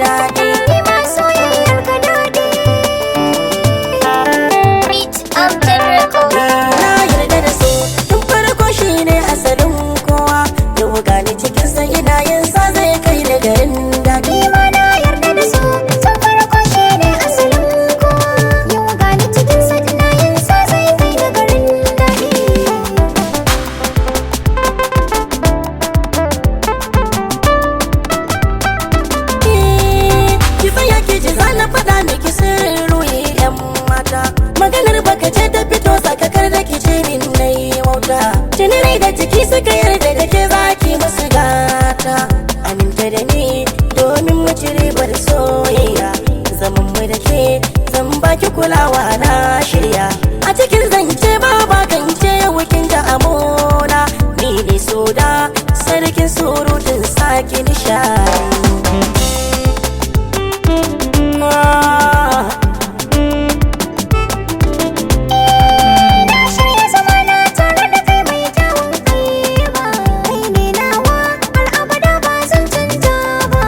daɗi. Ni ma soyayyar ka daɗi. Beat of the record. Na yarda da so tun farko shi ne asalin kowa. Yau gani cikinsa ina yin sa zai kai da garin daɗi. Ni ma na yarda da so tun farko shi ne asalin kowa. Yau gani cikin sa ina yin sa zai kai da garin daɗi. Ki tsaya ki ji zana faɗa miki sirruyi yan mata. Maganar baka ce ta fito sakakar da ki ce min nayi wauta. Tuni rai da jiki suka yarda da ke zaki musu gata. Aminta da ni domin mu ci ribar soyayya. Zaman mu da ke zan baki kulawa na shirya. A cikin zance ba kance wukin da amona. Ni ne soda sarkin surutun saki nishadi. Na shirya zamana tare da kai mai kyawun ƙima. Kai ne nawa har abada ba zan canja ba.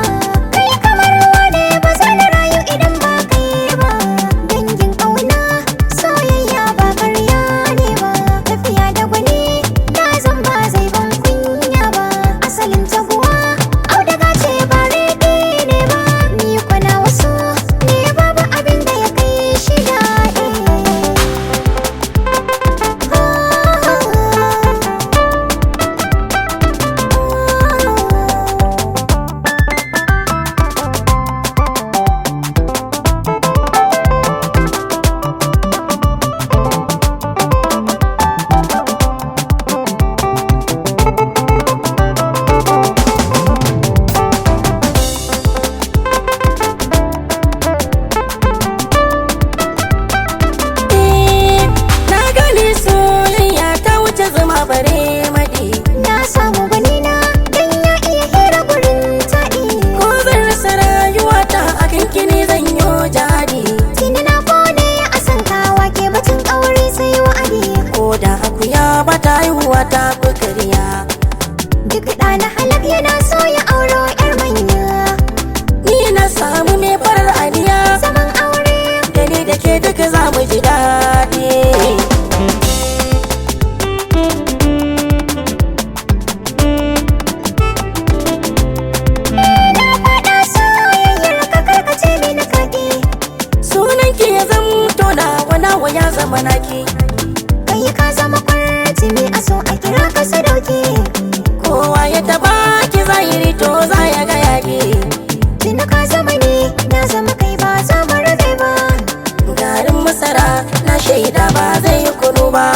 Kai kamar ruwa ne ba za na rayu idan ba kai ba. Dangin ƙauna soyayya ba ƙarya ne ba. Tafiya da gwani na zan ba zai ban kunya ba. Asalin taguwa auduga ce ba riɗi ne ba. Ni kwana wasu ne babu abin da ya kai shi daɗi. Na gane soyayya ta wuce zama bare madi. Na samu gwanina dan ya iya hira gurin taɗi. Ko zan rasa rayuwata a kanki ne zan yo jadi. Tuni na kone a san kawa ke batun ƙauri sai wa'adi. Ko da akuya ba ta haihuwa ta bukariya. Duk ɗa na halak yana so ya auro 'yar manya. Ni na samu mai farar aniya. Zaman aure Da ni da ke duka za mu ji daɗi. na faɗa soyayyar ka karkace mini kaɗi. Sunan ki ya zamto nawa ya zama naki. Kai ka zama kwarjini a so a kira ka sadauki. Kowa ya taba ki zahiri to za ya ga yaƙi. Tuni ka zama ni na zama kai ba za mu rabe ba. Garin masara na shaida ba zai yi kunu ba.